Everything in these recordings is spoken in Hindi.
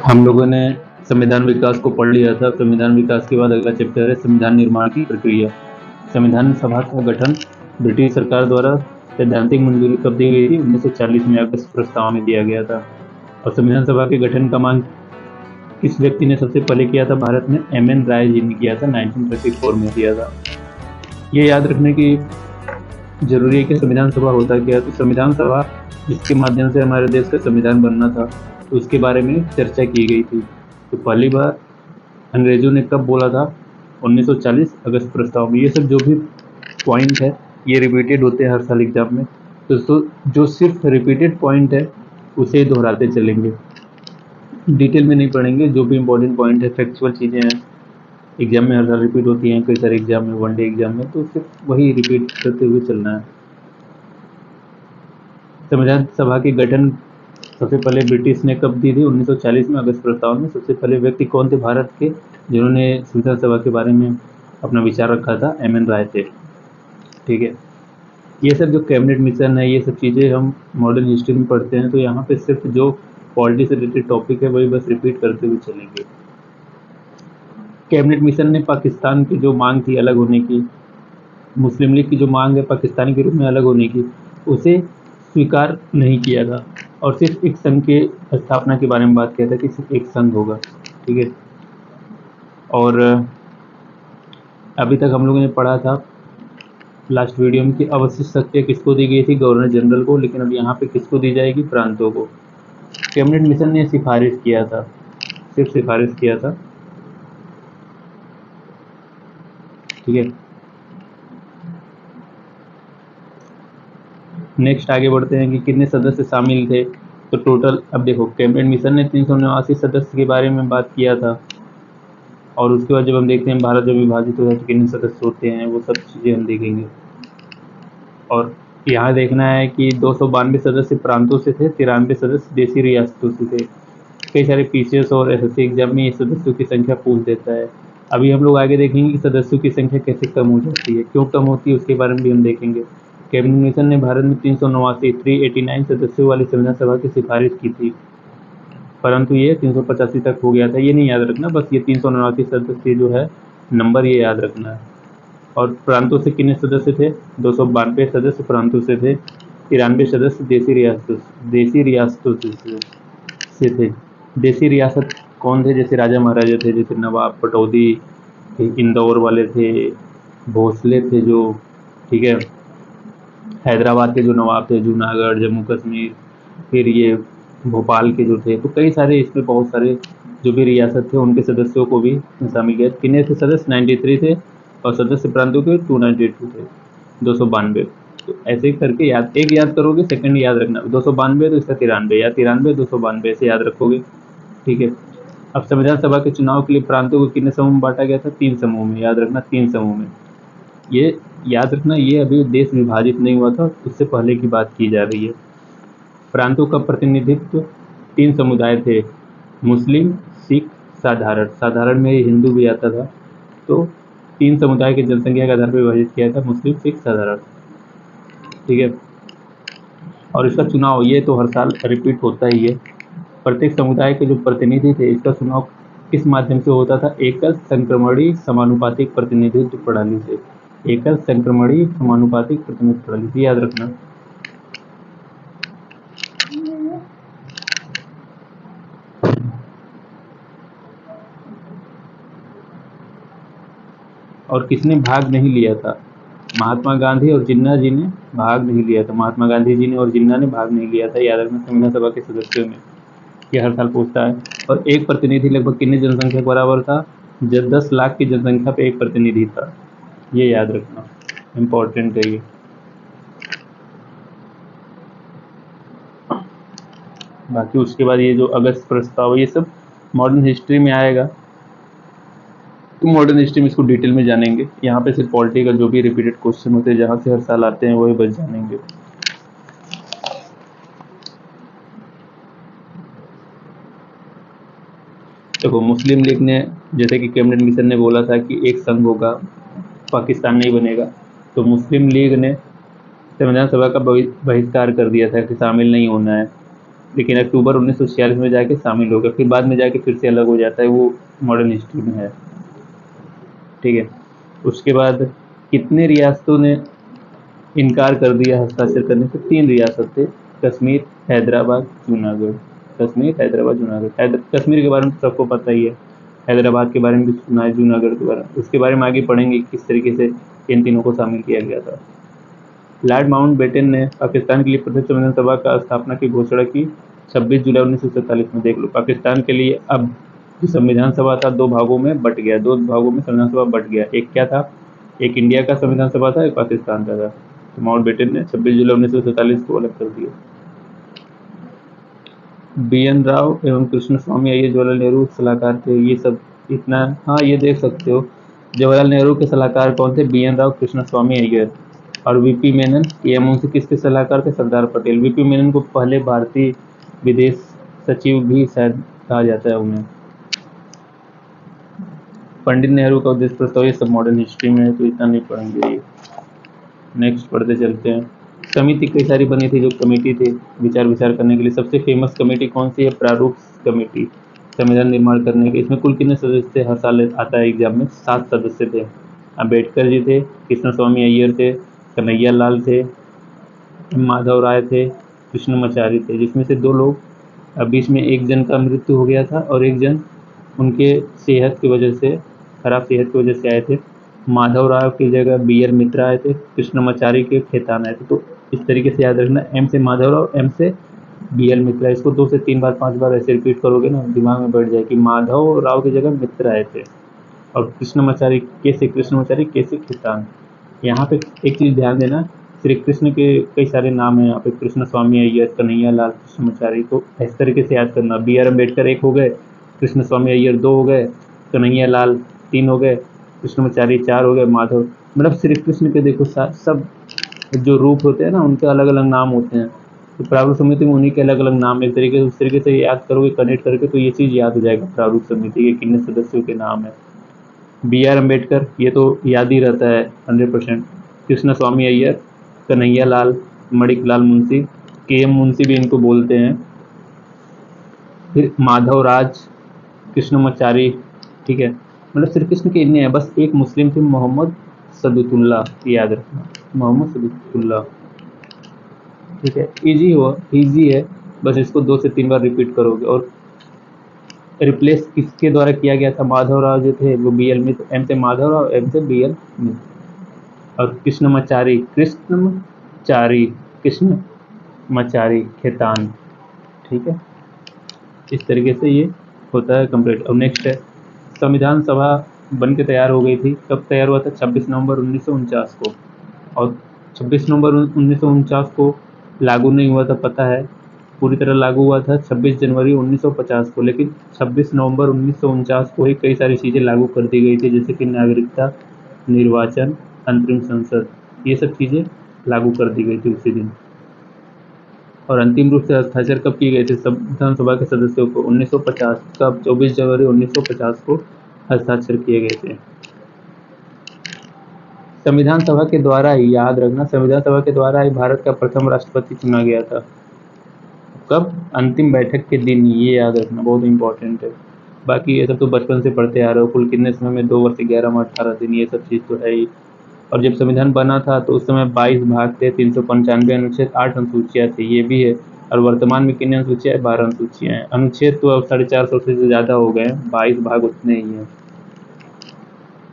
हम लोगों ने संविधान विकास को पढ़ लिया था। संविधान विकास के बाद अगला चैप्टर है संविधान निर्माण की प्रक्रिया। संविधान सभा का गठन ब्रिटिश सरकार द्वारा सैद्धांतिक मंजूरी कब दी गई थी? 1940 में अगस्त प्रस्ताव में दिया गया था। और संविधान सभा के गठन का मांग किस व्यक्ति ने सबसे पहले किया था? भारत में एम.एन. राय जी ने किया था, 1934 में किया था। ये याद रखने की जरूरी है कि संविधान सभा होता क्या है। तो संविधान सभा जिसके माध्यम से हमारे देश का संविधान बनना था, तो उसके बारे में चर्चा की गई थी। तो पहली बार अंग्रेजों ने कब बोला था? 1940 अगस्त प्रस्ताव में। ये सब जो भी पॉइंट है ये रिपीटेड होते हैं हर साल एग्जाम में। तो जो सिर्फ रिपीटेड पॉइंट है उसे ही दोहराते चलेंगे, डिटेल में नहीं पढ़ेंगे। जो भी इम्पोर्टेंट पॉइंट है, फैक्चुअल चीज़ें हैं, एग्जाम में हर साल रिपीट होती हैं, कई सारे एग्जाम में, वनडे एग्जाम में, तो सिर्फ वही रिपीट करते हुए चलना है। संविधान सभा की गठन सबसे पहले ब्रिटिश ने कब दी थी? 1940 में अगस्त प्रस्ताव में। सबसे पहले व्यक्ति कौन थे भारत के जिन्होंने संविधान सभा के बारे में अपना विचार रखा था? एम.एन. राय थे। ठीक है। ये सब जो कैबिनेट मिशन है, ये सब चीज़ें हम मॉडर्न हिस्ट्री में पढ़ते हैं, तो यहाँ पे सिर्फ जो पॉलिटी से रिलेटेड टॉपिक है वही बस रिपीट करते हुए चलेंगे। कैबिनेट मिशन ने पाकिस्तान की जो मांग थी अलग होने की, मुस्लिम लीग की जो मांग है पाकिस्तान के रूप में अलग होने की, उसे स्वीकार नहीं किया था और सिर्फ एक संघ के स्थापना के बारे में बात किया था कि सिर्फ एक संघ होगा। ठीक है। और अभी तक हम लोगों ने पढ़ा था लास्ट वीडियो में कि अवशिष्ट शक्तियाँ किसको दी गई थी? गवर्नर जनरल को। लेकिन अब यहाँ पे किसको दी जाएगी? प्रांतों को। कैबिनेट मिशन ने सिफारिश किया था, सिर्फ सिफारिश किया था। ठीक है। नेक्स्ट आगे बढ़ते हैं कि कितने सदस्य शामिल थे। तो टोटल अब देखो, कैबिनेट मिशन ने 389 सदस्य के बारे में बात किया था, और उसके बाद जब हम देखते हैं भारत जब विभाजित हुआ तो कितने सदस्य होते हैं, वो सब चीज़ें हम देखेंगे। और यहाँ देखना है कि 292 सदस्य प्रांतों से थे, 93 सदस्य देशी रियासतों से थे। कई सारे पीसीएस और एसएससी एग्जाम में ये सदस्यों की संख्या पूछ देता है। अभी हम लोग आगे देखेंगे कि सदस्यों की संख्या कैसे कम हो जाती है, क्यों कम होती है, उसके बारे में भी हम देखेंगे। कैबिनेट मिशन ने भारत में 389 सदस्यों वाली संविधान सभा की सिफारिश की थी, परंतु ये 385 तक हो गया था। ये नहीं याद रखना, बस ये 389 सदस्य जो है नंबर ये याद रखना है। और प्रांतों से कितने सदस्य थे? 292 सदस्य प्रांतों से थे, 93 सदस्य देशी रियासतों से थे। देशी रियासत कौन थे? जैसे राजा महाराजा थे, जैसे नवाब पटौदी, इंदौर वाले थे, भोसले थे जो, ठीक है, हैदराबाद के जो नवाब थे, जूनागढ़, जम्मू कश्मीर, फिर ये भोपाल के जो थे, तो कई सारे इसमें बहुत सारे जो भी रियासत थे उनके सदस्यों को भी शामिल किया। कितने थे सदस्य? 93 थे, और सदस्य प्रांतों के 292 थे, 292। तो ऐसे करके एक याद करोगे, सेकंड याद रखना, 292 तो इसका 93, या 93 292 ऐसे याद रखोगे। ठीक है। अब संविधान सभा के चुनाव के लिए प्रांतों को कितने समूह में बांटा गया था? 3 समूह में, याद रखना, 3 समूह में। ये याद रखना, ये अभी देश विभाजित नहीं हुआ था, उससे पहले की बात की जा रही है। प्रांतों का प्रतिनिधित्व 3 समुदाय थे, मुस्लिम, सिख, साधारण। साधारण में हिंदू भी आता था। तो 3 समुदाय की जनसंख्या के आधार पर विभाजित किया था, मुस्लिम, सिख, साधारण। ठीक है। और इसका चुनाव ये तो हर साल रिपीट होता ही है। प्रत्येक समुदाय के जो प्रतिनिधि थे, इसका चुनाव किस माध्यम से होता था? एकल संक्रमणी समानुपातिक प्रतिनिधित्व प्रणाली से। एकल संक्रमणी समानुपातिक प्रतिनिधित्व प्रणाली से, याद रखना। और किसने भाग नहीं लिया था? महात्मा गांधी और जिन्ना जी ने भाग नहीं लिया था। महात्मा गांधी जी ने और जिन्ना ने भाग नहीं लिया था, याद रखना, संविधान सभा के सदस्यों में। ये हर साल पूछता है। और एक प्रतिनिधि लगभग कितनी जनसंख्या के बराबर था? जब 10 लाख की जनसंख्या पे एक प्रतिनिधि था, ये याद रखना, इम्पोर्टेंट है ये। बाकी उसके बाद ये जो अगस्त प्रस्ताव, ये सब मॉडर्न हिस्ट्री में आएगा, तो मॉडर्न हिस्ट्री में इसको डिटेल में जानेंगे। यहाँ पे सिर्फ पॉलिटी का जो भी रिपीटेड क्वेश्चन होते हैं, जहाँ से हर साल आते हैं, वही बस जानेंगे। देखो, मुस्लिम लीग ने, जैसे कि कैबिनेट मिशन ने बोला था कि एक संघ होगा, पाकिस्तान नहीं बनेगा, तो मुस्लिम लीग ने संविधान सभा का बहिष्कार कर दिया था कि शामिल नहीं होना है। लेकिन अक्टूबर 1946 में जाके शामिल हो गया, फिर बाद में जाके फिर से अलग हो जाता है, वो मॉडर्न हिस्ट्री में है। ठीक है, उसके बाद कितने रियासतों ने इनकार कर दिया हस्ताक्षर करने से? 3 रियासत थे, कश्मीर, हैदराबाद, जूनागढ़। कश्मीर, हैदराबाद, जूनागढ़। कश्मीर के बारे में तो सबको पता ही है, हैदराबाद के बारे में भी सुना है, जूनागढ़ के बारे में, उसके बारे में आगे पढ़ेंगे किस तरीके से इन तीनों को शामिल किया गया था। लॉर्ड माउंटबेटन ने पाकिस्तान के लिए प्रथम संविधान सभा का स्थापना की घोषणा की 26 जुलाई 1947 में। देख लो, पाकिस्तान के लिए अब जो संविधान सभा था 2 भागों में बट गया, 2 भागों में संविधान सभा बट गया। एक क्या था, एक इंडिया का संविधान सभा था, एक पाकिस्तान का था। तो माउंटबेटन ने 26 जुलाई 1947 को अलग कर दिया। बी.एन. राव एवं कृष्ण स्वामी अय्यर जवाहरलाल नेहरू सलाहकार थे। ये सब इतना, हाँ ये देख सकते हो, जवाहरलाल नेहरू के सलाहकार कौन थे? बी.एन. राव, कृष्ण स्वामी अय्यर। और वीपी मेनन, ये उनसे किसके सलाहकार थे? सरदार पटेल। वीपी मेनन को पहले भारतीय विदेश सचिव भी शायद कहा जाता है उन्हें। पंडित नेहरू का उद्देश्य प्रस्ताव, ये सब मॉडर्न हिस्ट्री में है तो इतना नहीं पढ़ेंगे ये। नेक्स्ट पढ़ते चलते हैं। समिति कई सारी बनी थी, जो कमेटी थी विचार करने के लिए। सबसे फेमस कमेटी कौन सी है? प्रारूप कमेटी, संविधान निर्माण करने के। इसमें कुल कितने सदस्य थे? हर साल आता है एग्जाम में, 7 सदस्य थे। अम्बेडकर जी थे, कृष्ण स्वामी अय्यर थे, कन्हैया लाल थे, माधव राय थे, कृष्णमाचारी थे, जिसमें से 2 लोग बीच में एक जन का मृत्यु हो गया था और एक जन उनके सेहत की वजह से, खराब सेहत की वजह से आए थे। माधव राव की जगह बी.आर. मित्रा आए थे, कृष्णमाचारी के खेतान आए थे। तो इस तरीके से याद रखना, एम से माधव राव, एम से बी.एल. मित्रा। इसको 2 से 3 बार 5 बार ऐसे रिपीट करोगे ना, दिमाग में बैठ जाए कि माधव राव की जगह मित्रा आए थे। और कृष्णमाचारी, के से कृष्णमाचारी, के से खेतान। यहाँ पे एक चीज़ ध्यान देना, श्री कृष्ण के कई सारे नाम हैं यहाँ पे, कृष्ण स्वामी अय्यर, कन्हैया लाल, कृष्णमाचारी। तो इस तरीके से याद करना, बी.आर. अम्बेडकर 1 हो गए, कृष्ण स्वामी अय्यर 2 हो गए, कन्हैया लाल 3 हो गए, कृष्णमाचारी 4 हो गए, माधव। मतलब श्री कृष्ण के देखो सब जो रूप होते हैं ना, उनके अलग अलग नाम होते हैं। तो प्रारूप समिति में उन्हीं के अलग अलग नाम, एक तरीके से उस तरीके से याद करोगे कनेक्ट करके, तो ये चीज़ याद हो जाएगा प्रारूप समिति के कितने सदस्यों के नाम है। बी.आर. अम्बेडकर, ये तो याद ही रहता है 100%। कृष्ण स्वामी अय्यर, कन्हैया लाल, मणिक लाल मुंशी, के.एम. मुंशी भी इनको बोलते हैं। फिर माधव राज, कृष्णमाचारी। ठीक है, मतलब श्री कृष्ण के इतने हैं। बस एक मुस्लिम थे, मोहम्मद सदुतुल्ला, याद रखना, मोहम्मद सदुतुल्ला। ठीक है, इजी है, बस इसको 2 से 3 बार रिपीट करोगे। और रिप्लेस किसके द्वारा किया गया था? माधव राव जो थे वो बी.एल. मित्र, एम से माधव राव, एम से बी.एल. मित्र। और कृष्णमाचारी, कृष्णमाचारी खेतान। ठीक है, इस तरीके से ये होता है कंप्लीट। अब नेक्स्ट है, संविधान सभा बन के तैयार हो गई थी। कब तैयार हुआ था? 26 नवंबर 1949 को। और 26 नवंबर 1949 को लागू नहीं हुआ था, पता है, पूरी तरह लागू हुआ था 26 जनवरी 1950 को। लेकिन 26 नवंबर 1949 को ही कई सारी चीज़ें लागू कर दी गई थी, जैसे कि नागरिकता, निर्वाचन, अंतरिम संसद, ये सब चीज़ें लागू कर दी गई थी उसी दिन। और अंतिम रूप से हस्ताक्षर कब किए गए थे संविधान सभा के सदस्यों को? 1950 का 24 जनवरी 1950 को हस्ताक्षर किए गए थे। संविधान सभा के द्वारा ही, याद रखना, संविधान सभा के द्वारा ही भारत का प्रथम राष्ट्रपति चुना गया था। कब? अंतिम बैठक के दिन, ये याद रखना, बहुत इंपॉर्टेंट है। बाकी ये सब तो बचपन से पढ़ते आ रहे हो, कुल कितने समय में 2 वर्ष 11 माह 18 दिन, ये सब चीज़ तो है ही। और जब संविधान बना था तो उस समय 22 भाग थे, 395 अनुच्छेद, 8 अनुसूचियाँ थी, ये भी है। और वर्तमान में कितनी अनुसूचियाँ हैं? 12 अनुसूचियाँ हैं। अनुच्छेद तो अब 450 से ज़्यादा हो गए हैं, 22 भाग उतने ही हैं।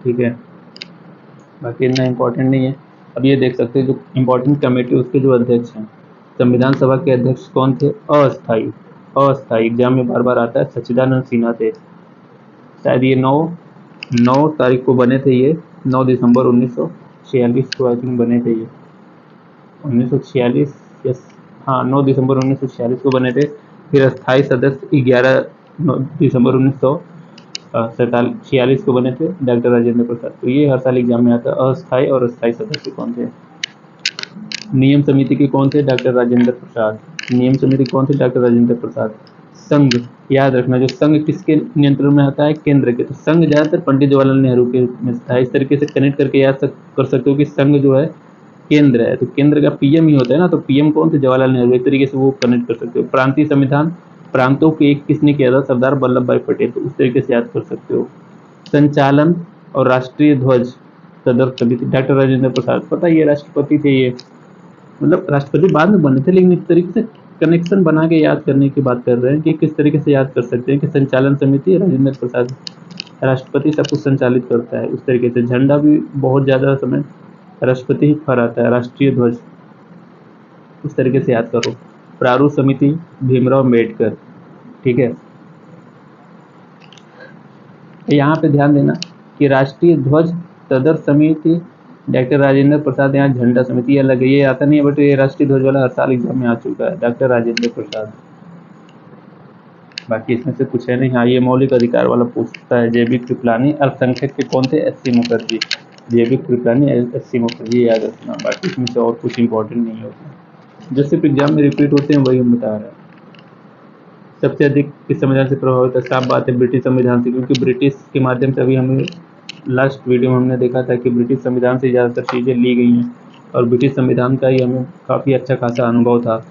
ठीक है, बाकी इतना इम्पोर्टेंट नहीं है। अब ये देख सकते हो, जो इम्पोर्टेंट कमेटी, उसके जो अध्यक्ष हैं, संविधान सभा के अध्यक्ष कौन थे? अस्थायी, एग्जाम में बार बार आता है, सच्चिदानंद सिन्हा थे। शायद ये 9 तारीख को बने थे, ये 9 दिसंबर 1946 को आई थिंक बने थे ये, 1946, यस, हाँ 9 दिसंबर 1946 को बने थे। फिर अस्थायी सदस्य 11 दिसंबर 1946 को बने थे, डॉक्टर राजेंद्र प्रसाद। तो ये हर साल एग्जाम में आता है, अस्थायी और अस्थायी सदस्य कौन थे। नियम समिति के कौन थे? डॉक्टर राजेंद्र प्रसाद। नियम समिति कौन थे? डॉक्टर राजेंद्र प्रसाद। संघ, याद रखना, जो संघ किसके नियंत्रण में आता है? केंद्र के। तो संघ ज्यादातर पंडित जवाहरलाल नेहरू के में था। इस तरीके से कनेक्ट करके याद कर सकते हो कि संघ जो है केंद्र है, तो केंद्र का पीएम ही होता है ना, तो पीएम कौन थे? जवाहरलाल नेहरू। एक तरीके से वो कनेक्ट कर सकते हो। प्रांतीय संविधान, प्रांतों के एक किसने किया था? सरदार वल्लभ भाई पटेल, तो उस तरीके से याद कर सकते हो। संचालन और राष्ट्रीय ध्वज सदर समिति डॉक्टर राजेंद्र प्रसाद, पता है ये राष्ट्रपति थे ये, मतलब राष्ट्रपति बाद में बने थे, लेकिन इस तरीके से कनेक्शन बना के याद करने की बात कर रहे हैं कि किस तरीके से याद कर सकते हैं कि संचालन समिति राजेंद्र प्रसाद, राष्ट्रपति सब कुछ संचालित करता है। उस तरीके से झंडा भी बहुत ज़्यादा समय राष्ट्रपति ही फहराता है, राष्ट्रीय ध्वज, उस तरीके से याद करो। प्रारूप समिति भीमराव अम्बेडकर, ठीक है। यहाँ पे ध्यान देना कि राष्ट्रीय ध्वज सदर समिति डॉक्टर राजेंद्र प्रसाद, यहाँ झंडा समिति अलग है, ये आता नहीं है, बट ये राष्ट्रीय ध्वज वाला हर साल एग्जाम में आ चुका है, डॉक्टर राजेंद्र प्रसाद। बाकी इसमें से कुछ है नहीं। हाँ, ये मौलिक अधिकार वाला पूछता है। जेबी कृपलानी, अल्पसंख्यक के कौन थे? एससी मुखर्जी। जेबी कृपलानी, एससी मुखर्जी, याद रखना। बाकी इसमें से और कुछ इंपॉर्टेंट नहीं होता, जो सिर्फ एग्जाम में रिपीट होते हैं वही हम बता रहे हैं। सबसे अधिक किस संविधान से प्रभावित है? साफ बात है ब्रिटिश संविधान से, क्योंकि ब्रिटिश के माध्यम से अभी हमें लास्ट वीडियो में हमने देखा था कि ब्रिटिश संविधान से ज़्यादातर चीज़ें ली गई हैं, और ब्रिटिश संविधान का ही हमें काफ़ी अच्छा खासा अनुभव था,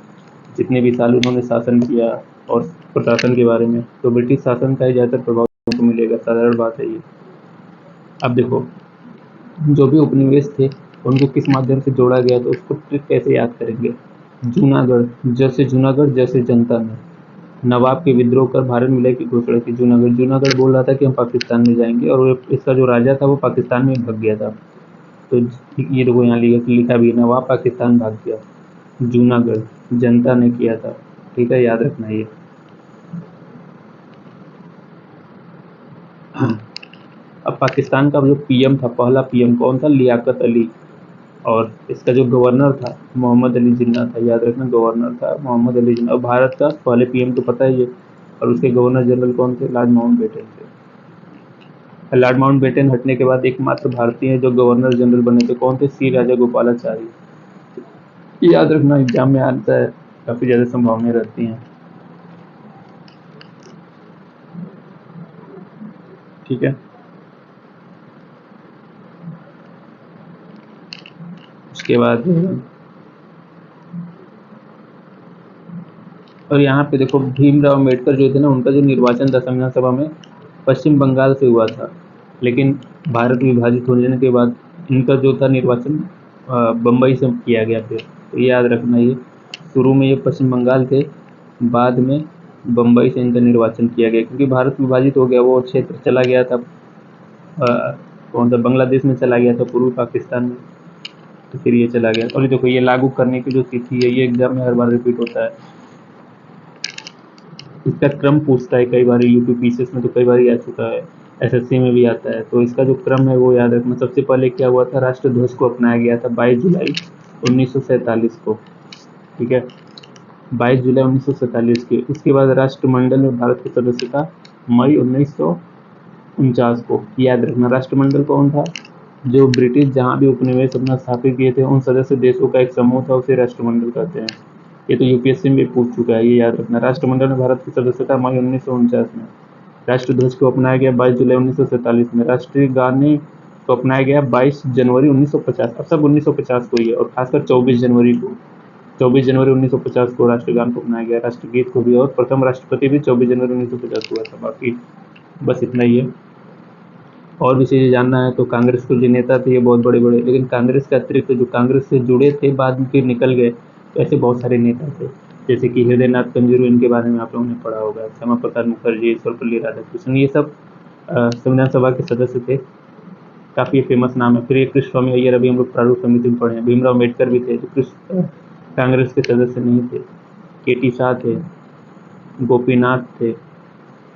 जितने भी साल उन्होंने शासन किया और प्रशासन के बारे में, तो ब्रिटिश शासन का ही ज़्यादातर प्रभाव को मिलेगा, साधारण बात है ये। अब देखो, जो भी उपनिवेश थे उनको किस माध्यम से जोड़ा गया, तो उसको ट्रिक कैसे याद करेंगे? जूनागढ़, जैसे जूनागढ़ जैसे जनता ने नवाब के विद्रोह कर भारत विलय की घोषणा की। जूनागढ़, जूनागढ़ बोल रहा था कि हम पाकिस्तान में जाएंगे, और इसका जो राजा था वो पाकिस्तान में भाग गया था, तो ये देखो यहाँ लिखा भी है, नवाब पाकिस्तान भाग गया, जूनागढ़ जनता ने किया था, ठीक है, याद रखना ये। अब पाकिस्तान का जो पीएम था, पहला पीएम कौन था? लियाकत अली, और इसका जो गवर्नर था मोहम्मद अली जिन्ना था, याद रखना, गवर्नर था मोहम्मद अली जिन्ना। और भारत का पहले पीएम तो पता ही है, और उसके गवर्नर जनरल कौन थे? लॉर्ड माउंटबेटन थे। लॉर्ड माउंटबेटन हटने के बाद एकमात्र भारतीय जो गवर्नर जनरल बने थे कौन थे? सी राजा गोपालाचारी। याद रखना, एग्जाम में आता है, काफी ज्यादा संभावनाएं रहती हैं, ठीक है। उसके बाद और यहाँ पे देखो, भीमराव अम्बेडकर जो थे ना, उनका जो निर्वाचन था संविधान सभा में पश्चिम बंगाल से हुआ था, लेकिन भारत विभाजित होने के बाद इनका जो था निर्वाचन बम्बई से किया गया फिर, तो याद रखना ये, शुरू में ये पश्चिम बंगाल थे, बाद में बम्बई से इनका निर्वाचन किया गया, क्योंकि भारत विभाजित हो गया, वो क्षेत्र चला गया था कौन सा, बांग्लादेश में चला गया था, पूर्वी पाकिस्तान में, तो फिर ये चला गया। और देखो, ये लागू करने की जो तिथि है, ये एग्जाम में हर बार रिपीट होता है, इसका क्रम पूछता है कई बार, यूपीपीसीएस में तो कई बार आ चुका है, एसएससी में भी आता है, तो इसका जो क्रम है वो याद रखना। सबसे पहले क्या हुआ था? राष्ट्रध्वज को अपनाया गया था 22 जुलाई 1947 को, ठीक है, 22 जुलाई 1947 के। उसके बाद राष्ट्रमंडल में भारत की सदस्यता मई 1949 को, याद रखना। राष्ट्रमंडल कौन था? जो ब्रिटिश जहाँ भी उपनिवेश अपना स्थापित किए थे उन सदस्य देशों का एक समूह था, उसे राष्ट्रमंडल कहते हैं। ये तो यूपीएससी में पूछ चुका है, ये याद रखना। राष्ट्रमंडल में भारत की सदस्यता मई 1949 में। राष्ट्रध्वज को अपनाया गया 22 जुलाई 1947 में। राष्ट्रीय गाने को अपनाया गया 22 जनवरी 1950। अब सब 1950 को ही है, और खासकर 24 जनवरी को, 24 जनवरी 1950 को राष्ट्रगान को अपनाया गया, राष्ट्रगीत को भी, और प्रथम राष्ट्रपति भी 24 जनवरी 1950 हुआ था। बाकी बस इतना ही है। और भी चीज़ें जानना है तो कांग्रेस के जो नेता थे ये बहुत बड़े बड़े, लेकिन कांग्रेस के अतिरिक्त जो कांग्रेस से जुड़े थे बाद में फिर निकल गए, तो ऐसे बहुत सारे नेता थे, जैसे कि हृदयनाथ कंजरू, इनके बारे में आप लोगों ने पढ़ा होगा, श्यामा प्रसाद मुखर्जी, सर्वपल्ली राधाकृष्णन, ये सब संविधान सभा के सदस्य थे, काफ़ी फेमस नाम है। फिर ये कृष्ण स्वामी अय्यर, अभी हम लोग प्रारूप समिति में पढ़े हैं। भीमराव अम्बेडकर भी थे, जो कांग्रेस के सदस्य नहीं थे। केटी शाह थे, गोपीनाथ थे,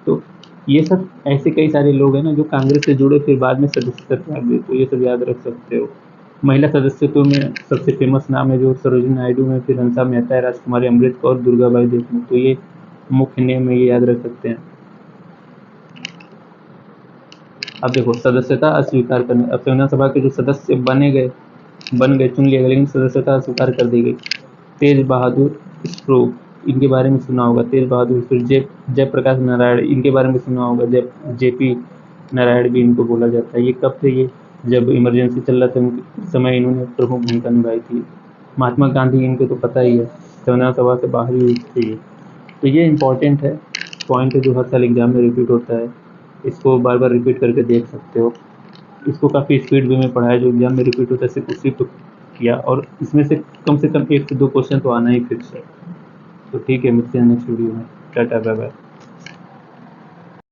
तो ये सब ऐसे कई सारे लोग हैं ना जो कांग्रेस से जुड़े फिर बाद में सदस्यता त्याग गए, तो ये सब याद रख सकते हो। महिला सदस्यत्व में सबसे फेमस नाम है जो सरोजिनी नायडू में, फिर हंसा मेहता है, राजकुमारी अमृत कौर, दुर्गाबाई देशमुख, तो ये मुख्य नेम है, ये याद रख सकते हैं। अब देखो, सदस्यता अस्वीकार करने, अब संविधान सभा के जो सदस्य बन गए, चुन लिया गया, लेकिन सदस्यता अस्वीकार कर दी गई। तेज बहादुर स्ट्रोक, इनके बारे में सुना होगा, तेज बहादुर, फिर जयप्रकाश नारायण, इनके बारे में सुना होगा, जेपी नारायण भी इनको बोला जाता है। ये कब थे? ये जब इमरजेंसी चल रहा था उस समय इन्होंने प्रमुख भूमिका निभाई थी। महात्मा गांधी इनको तो पता ही है, संविधान सभा से बाहर ही हुई थी। तो ये इम्पोर्टेंट है, पॉइंट है जो हर साल एग्जाम में रिपीट होता है, इसको बार बार रिपीट करके देख सकते हो। इसको काफ़ी स्पीड वे में पढ़ाया जो एग्जाम में रिपीट होता है सिर्फ उसी को किया, और इसमें से कम 1 से 2 क्वेश्चन तो आना ही फिक्स है। तो ठीक है, मिलते हैं नेक्स्ट वीडियो में। Tata bye bye.